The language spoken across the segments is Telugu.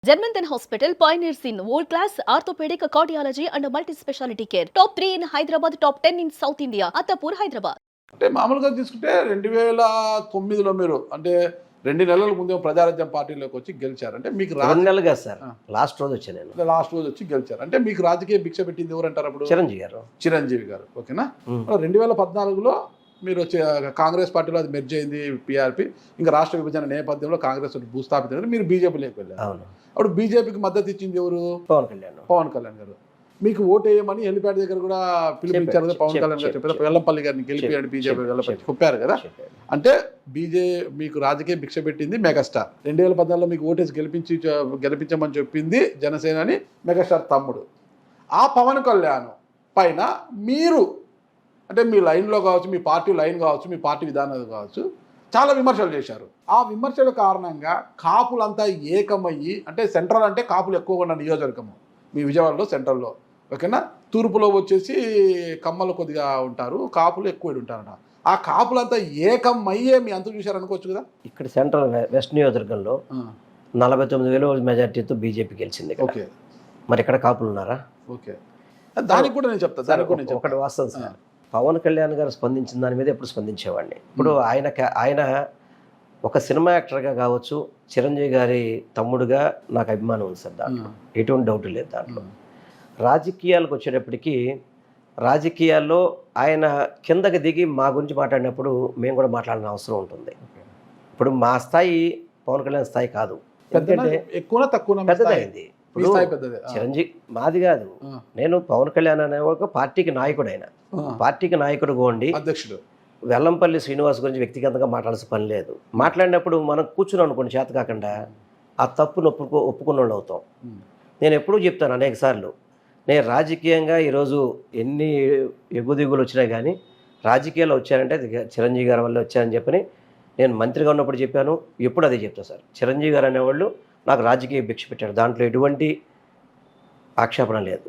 Germanton Hospital pioneers in world-class orthopedic cardiology and multi-specialty care. Top 3 in Hyderabad, top 10 in South India. Attapur, Hyderabad. అంటే మామూలుగా తీసుకుంటే 2009లో మీరు అంటే 2 నెలల ముందే ప్రజారాజ్యం పార్టీలోకి వచ్చి గెలిచారు. అంటే మీకు 2 నెలలు కాదు సార్, లాస్ట్ రోజు వచ్చా నేను. లాస్ట్ రోజు వచ్చి గెలిచారు. అంటే మీకు రాజకీయ భిక్ష పెట్టింది ఎవరంటారు అప్పుడు? చిరంజీవి గారు. చిరంజీవి గారు. ఓకేనా. 2014లో మీరు వచ్చే కాంగ్రెస్ పార్టీలో అది మెర్జ్ అయింది పీఆర్పీ. ఇంకా రాష్ట్ర విభజన నేపథ్యంలో కాంగ్రెస్ భూస్థాపితం మీరు బీజేపీలోకి వెళ్ళారు. అవును. అప్పుడు బీజేపీకి మద్దతు ఇచ్చింది ఎవరు? పవన్ కళ్యాణ్ గారు. మీకు ఓటు వేయమని హెలిప్యాడ్ దగ్గర కూడా పిలిపించారు కదా పవన్ కళ్యాణ్ గారు. చెప్పారు వెల్లంపల్లి గారిని గెలిపియండి బీజేపీ వెళ్ళపట్టి చెప్పారు కదా. అంటే మీకు రాజకీయ భిక్ష పెట్టింది మెగాస్టార్. 2014లో మీకు ఓటేసి గెలిపించమని చెప్పింది జనసేన అని మెగాస్టార్ తమ్ముడు. ఆ పవన్ కళ్యాణ్ పైన మీరు అంటే మీ లైన్లో కావచ్చు, మీ పార్టీ లైన్ కావచ్చు, మీ పార్టీ విధానాలు కావచ్చు, చాలా విమర్శలు చేశారు. ఆ విమర్శల కారణంగా కాపులంతా ఏకమయ్యి, అంటే సెంట్రల్ అంటే కాపులు ఎక్కువగా ఉన్న నియోజకవర్గము మీ విజయవాడలో సెంట్రల్లో, ఓకేనా. తూర్పులో వచ్చేసి కమ్మలు కొద్దిగా ఉంటారు, కాపులు ఎక్కువ ఉంటారట. ఆ కాపులంతా ఏకమయ్యే మీ అంత చూశారు అనుకోవచ్చు కదా. ఇక్కడ సెంట్రల్ వెస్ట్ నియోజకవర్గంలో 49,000 మెజార్టీతో బీజేపీ గెలిచింది. ఓకే, మరి ఇక్కడ కాపులు ఉన్నారా? ఓకే, దానికి కూడా నేను చెప్తాను. దానికి కూడా ఒకటి వాస్తవం సార్, పవన్ కళ్యాణ్ గారు స్పందించిన దాని మీద ఎప్పుడు స్పందించేవాడిని. ఇప్పుడు ఆయన ఒక సినిమా యాక్టర్గా కావచ్చు, చిరంజీవి గారి తమ్ముడుగా నాకు అభిమానం ఉంది సార్, దాంట్లో ఎటువంటి డౌట్ లేదు. దాంట్లో రాజకీయాలకు వచ్చేటప్పటికి రాజకీయాల్లో ఆయన కిందకి దిగి మా గురించి మాట్లాడినప్పుడు మేము కూడా మాట్లాడిన అవసరం ఉంటుంది. ఇప్పుడు మా స్థాయి పవన్ కళ్యాణ్ స్థాయి కాదు, ఎందుకంటే పెద్దదైంది. ఇప్పుడు చిరంజీవి మాది కాదు. నేను పవన్ కళ్యాణ్ అనే ఒక పార్టీకి నాయకుడు, ఆయన పార్టీకి నాయకుడు గోండి అధ్యక్షుడు. వెల్లంపల్లి శ్రీనివాస్ గురించి వ్యక్తిగతంగా మాట్లాడాల్సిన పని లేదు. మాట్లాడినప్పుడు మనం కూర్చుని అనుకోండి చేత కాకుండా ఆ తప్పును ఒప్పుకున్న వాళ్ళు అవుతాం. నేను ఎప్పుడూ చెప్తాను అనేక సార్లు, నేను రాజకీయంగా ఈరోజు ఎన్ని ఎగుదిగులు వచ్చినా కానీ రాజకీయాల్లో వచ్చానంటే చిరంజీవి గారి వల్ల వచ్చానని చెప్పని నేను మంత్రిగా ఉన్నప్పుడు చెప్పాను, ఎప్పుడు అదే చెప్తాను సార్. చిరంజీవి గారు అనేవాళ్ళు నాకు రాజకీయ భిక్ష పెట్టాడు, దాంట్లో ఎటువంటి ఆక్షేపణ లేదు.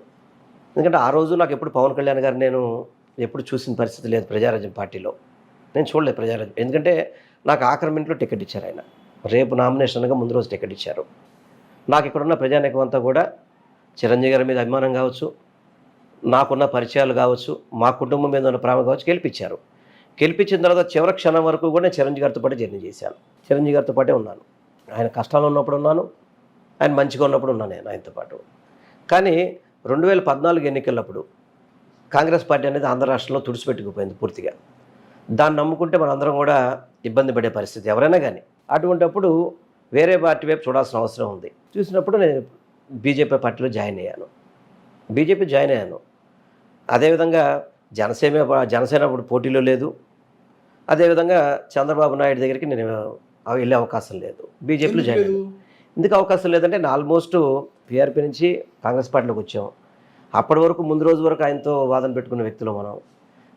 ఎందుకంటే ఆ రోజు నాకు ఎప్పుడు పవన్ కళ్యాణ్ గారు నేను ఎప్పుడు చూసిన పరిస్థితి లేదు. ప్రజారాజ్యం పార్టీలో నేను చూడలేదు ప్రజారాజ్యం, ఎందుకంటే నాకు ఆఖరి మినిట్లో టికెట్ ఇచ్చారు ఆయన. రేపు నామినేషన్గా ముందు రోజు టికెట్ ఇచ్చారు. నాకు ఇక్కడున్న ప్రజానీకం అంతా కూడా చిరంజీవి గారి మీద అభిమానం కావచ్చు, నాకున్న పరిచయాలు కావచ్చు, మా కుటుంబం మీద ఉన్న ప్రేమ కావచ్చు, గెలిపించారు. గెలిపించిన తర్వాత చివరి క్షణం వరకు కూడా నేను చిరంజీవి గారితో పాటు జర్నీ చేశాను. చిరంజీవి గారితో పాటే ఉన్నాను. ఆయన కష్టాలు ఉన్నప్పుడు ఉన్నాను, ఆయన మంచిగా ఉన్నప్పుడు ఉన్నాను నేను ఆయనతో పాటు. కానీ 2014 ఎన్నికలప్పుడు కాంగ్రెస్ పార్టీ అనేది ఆంధ్ర రాష్ట్రంలో తుడిచిపెట్టుకుపోయింది పూర్తిగా. దాన్ని నమ్ముకుంటే మనందరం కూడా ఇబ్బంది పడే పరిస్థితి ఎవరైనా కానీ. అటువంటిప్పుడు వేరే పార్టీ వైపు చూడాల్సిన అవసరం ఉంది. చూసినప్పుడు నేను బీజేపీ పార్టీలో జాయిన్ అయ్యాను. అదేవిధంగా జనసేన అప్పుడు పోటీలో లేదు. అదేవిధంగా చంద్రబాబు నాయుడు దగ్గరికి నేను వెళ్ళే అవకాశం లేదు. బీజేపీలో జాయిన్ అయ్యాను. ఎందుకు అవకాశం లేదంటే నేను ఆల్మోస్ట్ పీఆర్పీ నుంచి కాంగ్రెస్ పార్టీలోకి వచ్చాం. అప్పటి వరకు ముందు రోజు వరకు ఆయనతో వాదన పెట్టుకున్న వ్యక్తులు మనం.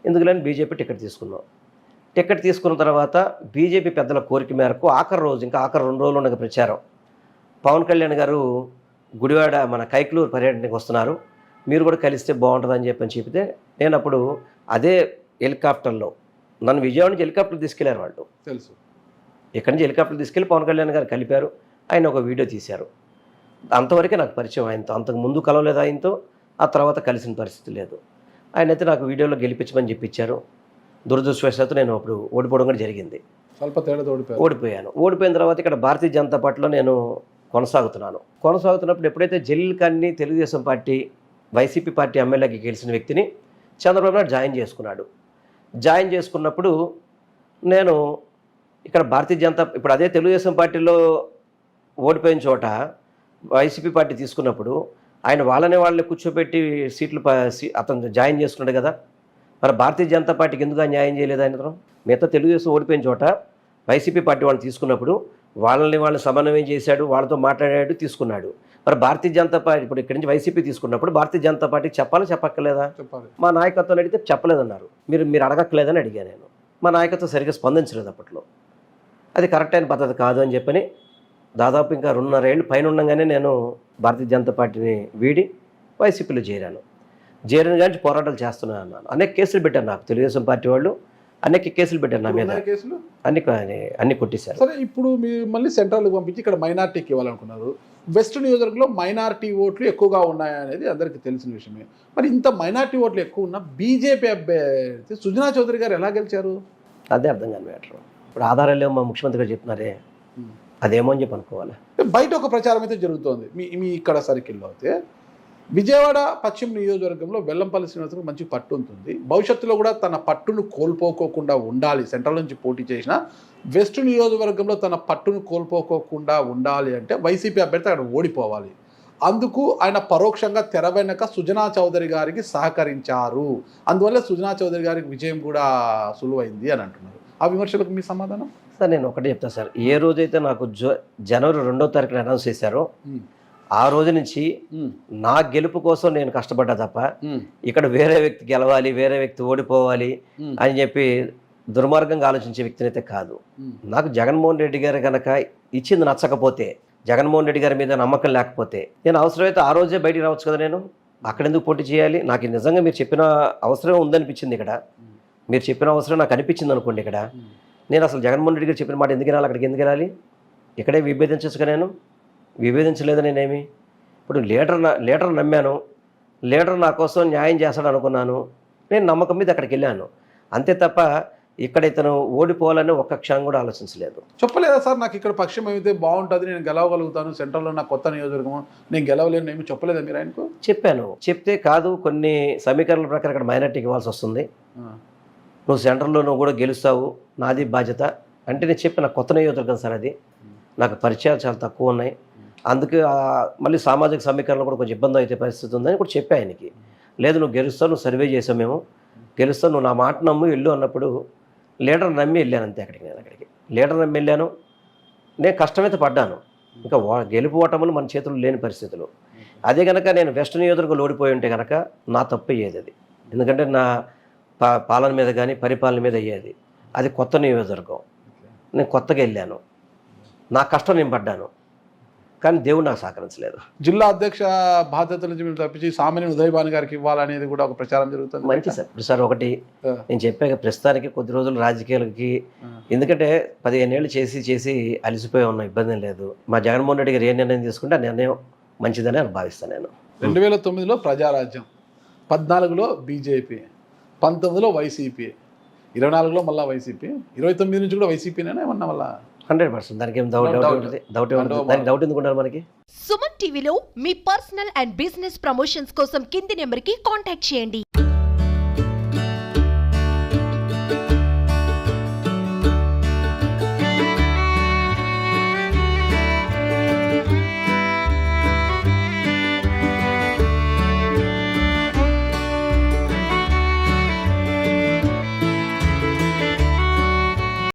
ఎందుకులేని బీజేపీ టికెట్ తీసుకున్నాం. టికెట్ తీసుకున్న తర్వాత బీజేపీ పెద్దల కోరిక మేరకు ఆఖరి రోజు, ఇంకా ఆఖరి 2 రోజులు ఉండగా ప్రచారం, పవన్ కళ్యాణ్ గారు గుడివాడ మన కైక్లూరు పర్యటనకి వస్తున్నారు, మీరు కూడా కలిస్తే బాగుంటుందని చెప్తే నేను అప్పుడు అదే హెలికాప్టర్లో నన్ను విజయవాడ నుంచి హెలికాప్టర్ తీసుకెళ్లారు వాళ్ళు. తెలుసు, ఇక్కడి నుంచి హెలికాప్టర్ తీసుకెళ్ళి పవన్ కళ్యాణ్ గారు కలిపారు. ఆయన ఒక వీడియో తీశారు. అంతవరకే నాకు పరిచయం ఆయనతో. అంతకు ముందు కలవలేదు ఆయనతో, ఆ తర్వాత కలిసిన పరిస్థితి లేదు. ఆయన అయితే నాకు వీడియోలో గెలిపించమని చెప్పించారు. దురదృష్టవశాత్తు నేను అప్పుడు ఓడిపోవడం కూడా జరిగింది. స్వల్ప తేడా ఓడిపోయాను. ఓడిపోయిన తర్వాత ఇక్కడ భారతీయ జనతా పార్టీలో నేను కొనసాగుతున్నప్పుడు ఎప్పుడైతే Jaleel ఖాన్ని Telugu Desam party YCP party ఎమ్మెల్యేకి గెలిచిన వ్యక్తిని చంద్రబాబు నాయుడు జాయిన్ చేసుకున్నప్పుడు నేను ఇక్కడ ఇప్పుడు అదే తెలుగుదేశం పార్టీలో ఓడిపోయిన చోట వైసీపీ పార్టీ తీసుకున్నప్పుడు ఆయన వాళ్ళని కూర్చోబెట్టి సీట్లు అతను జాయిన్ చేసుకున్నాడు కదా. మరి భారతీయ జనతా పార్టీకి ఎందుకు న్యాయం చేయలేదు ఆయన? మిగతా తెలుగుదేశం ఓడిపోయిన చోట వైసీపీ పార్టీ వాళ్ళని తీసుకున్నప్పుడు వాళ్ళని సమన్వయం చేశాడు, వాళ్ళతో మాట్లాడాడు, తీసుకున్నాడు. మరి భారతీయ జనతా పార్టీ ఇప్పుడు ఇక్కడి నుంచి వైసీపీ తీసుకున్నప్పుడు భారతీయ జనతా పార్టీకి చెప్పక్కర్లేదా? మా నాయకత్వం అడిగితే చెప్పలేదన్నారు. మీరు అడగక్కలేదని అడిగాను నేను. మా నాయకత్వం సరిగ్గా స్పందించలేదు అప్పట్లో. అది కరెక్ట్ అయిన పద్ధతి కాదు అని చెప్పని దాదాపు ఇంకా 2.5 ఏళ్ళు పైన ఉండగానే నేను భారతీయ జనతా పార్టీని వీడి వైసీపీలో చేరాను కానీ పోరాటాలు చేస్తున్నాను అన్నాను. అనేక కేసులు పెట్టారు నాకు తెలుగుదేశం పార్టీ వాళ్ళు. అనేక కేసులు పెట్టారు నా మీద, అన్ని కొట్టేశారు. సరే, ఇప్పుడు మీరు మళ్ళీ సెంట్రల్కి పంపించి ఇక్కడ మైనార్టీకి ఇవ్వాలనుకున్నారు. వెస్ట్ నియోజకవర్గంలో మైనారిటీ ఓట్లు ఎక్కువగా ఉన్నాయనేది అందరికీ తెలిసిన విషయమే. మరి ఇంత మైనారిటీ ఓట్లు ఎక్కువ ఉన్న బీజేపీ అభ్యర్థి సుజనా చౌదరి గారు ఎలా గెలిచారు? అదే అర్థం కాని మ్యాటర్. ఇప్పుడు ఆధారాలు ఏమో మా ముఖ్యమంత్రి గారు చెప్తున్నారే, అదేమో అని చెప్పి అనుకోవాలి. బయట ఒక ప్రచారం అయితే జరుగుతోంది మీ ఇక్కడ సర్కిల్లో అయితే విజయవాడ పశ్చిమ నియోజకవర్గంలో వెల్లంపల్లి శ్రీనివాసరావు మంచి పట్టు ఉంటుంది, భవిష్యత్తులో కూడా తన పట్టును కోల్పోకోకుండా ఉండాలి, సెంట్రల్ నుంచి పోటీ చేసిన వెస్ట్ నియోజకవర్గంలో తన పట్టును కోల్పోకోకుండా ఉండాలి అంటే వైసీపీ అభ్యర్థి అక్కడ ఓడిపోవాలి. అందుకు ఆయన పరోక్షంగా తెర వెనక సుజనా చౌదరి గారికి సహకరించారు, అందువల్ల సుజనా చౌదరి గారికి విజయం కూడా సులువైంది అని అంటున్నారు. ఆ విమర్శలకు మీ సమాధానం? సార్ నేను ఒకటే చెప్తాను సార్, ఏ రోజైతే నాకు జనవరి 2వ తారీఖున అనౌన్స్ చేశారో ఆ రోజు నుంచి నా గెలుపు కోసం నేను కష్టపడ్డా తప్ప ఇక్కడ వేరే వ్యక్తి గెలవాలి, వేరే వ్యక్తి ఓడిపోవాలి అని చెప్పి దుర్మార్గంగా ఆలోచించే వ్యక్తిని అయితే కాదు. నాకు జగన్మోహన్ రెడ్డి గారు కనుక ఇచ్చింది నచ్చకపోతే, జగన్మోహన్ రెడ్డి గారి మీద నమ్మకం లేకపోతే నేను అవసరమైతే ఆ రోజే బయటికి రావచ్చు కదా. నేను అక్కడ ఎందుకు పోటీ చేయాలి? నాకు నిజంగా మీరు చెప్పిన అవసరం ఉందనిపించింది, ఇక్కడ మీరు చెప్పిన అవసరం నాకు అనిపించింది అనుకోండి, ఇక్కడ నేను అసలు జగన్మోహన్ రెడ్డి గారు చెప్పిన మాట ఎందుకు వెళ్ళాలి, అక్కడికి ఎందుకు వెళ్ళాలి? ఇక్కడే విభేదించచ్చుగా. నేను విభేదించలేదు. నేనేమి ఇప్పుడు లీడర్ నమ్మాను, లీడర్ నా కోసం న్యాయం చేస్తాడు అనుకున్నాను, నేను నమ్మకం మీద అక్కడికి వెళ్ళాను అంతే తప్ప ఇక్కడ ఇతను ఓడిపోవాలని ఒక్క క్షణం కూడా ఆలోచించలేదు. చెప్పలేదా సార్ నాకు ఇక్కడ పక్షం అయితే బాగుంటుంది, నేను గెలవగలుగుతాను, సెంట్రల్లో నా కొత్త నియోజకవర్గం, నేను గెలవలేను ఏమి చెప్పలేదా మీరు ఆయనకు? చెప్పాను. చెప్తే కాదు, కొన్ని సమీకరణల ప్రకారం ఇక్కడ మైనార్టీకి ఇవ్వాల్సి వస్తుంది, నువ్వు సెంట్రల్లో నువ్వు కూడా గెలుస్తావు, నాది బాధ్యత అంటే నేను చెప్పిన కొత్త నియోజకవర్గం సార్, అది నాకు పరిచయాలు చాలా తక్కువ ఉన్నాయి, అందుకే మళ్ళీ సామాజిక సమీకరణలో కూడా కొంచెం ఇబ్బంది అయితే పరిస్థితి ఉందని కూడా చెప్పా ఆయనకి. లేదు నువ్వు గెలుస్తావు, నువ్వు సర్వే చేసావు, మేము గెలుస్తావు, నువ్వు నా మాట నమ్ము వెళ్ళు అన్నప్పుడు లీడర్ నమ్మి వెళ్ళాను అంతే. నేను అక్కడికి లీడర్ నమ్మి వెళ్ళాను, నేను కష్టమైతే పడ్డాను, ఇంకా గెలుపు ఓటములు మన చేతుల్లో లేని పరిస్థితులు. అదే కనుక నేను వెస్ట్ నియోజకవర్గంలో ఓడిపోయి ఉంటే కనుక నా తప్పు అయ్యేది అది, ఎందుకంటే నా పాలన మీద కానీ పరిపాలన మీద అయ్యేది. అది కొత్త నియోజకవర్గం, నేను కొత్తగా వెళ్ళాను, నా కష్టం నేను పడ్డాను, కానీ దేవుడు నాకు సహకరించలేదు. జిల్లా అధ్యక్ష బాధ్యతల నుంచి మీరు తప్పించి సామాన్య ఉదయభాను గారికి ఇవ్వాలనేది కూడా ఒక ప్రచారం జరుగుతుంది. మంచి సార్. ఇప్పుడు సార్ ఒకటి నేను చెప్పాక ప్రస్తుతానికి కొద్ది రోజులు రాజకీయాలకి, ఎందుకంటే 15 ఏళ్ళు చేసి అలసిపోయి ఉన్న ఇబ్బంది లేదు. మా జగన్మోహన్ రెడ్డి గారు ఏ నిర్ణయం తీసుకుంటే ఆ నిర్ణయం మంచిదని అని భావిస్తాను నేను. 2009లో ప్రజారాజ్యం, 14లో బీజేపీ, 19లో వైసీపీ, 24లో మళ్ళీ వైసీపీ, 29 నుంచి కూడా వైసీపీనే ఏమన్నా మళ్ళీ 100%. దానికి ఏం డౌట్ ఎందుకుంటారు మనకి? సుమన్ టీవీలో మీ పర్సనల్ అండ్ బిజినెస్ ప్రమోషన్స్ కోసం కింది నెంబర్కి కాంటాక్ట్ చేయండి.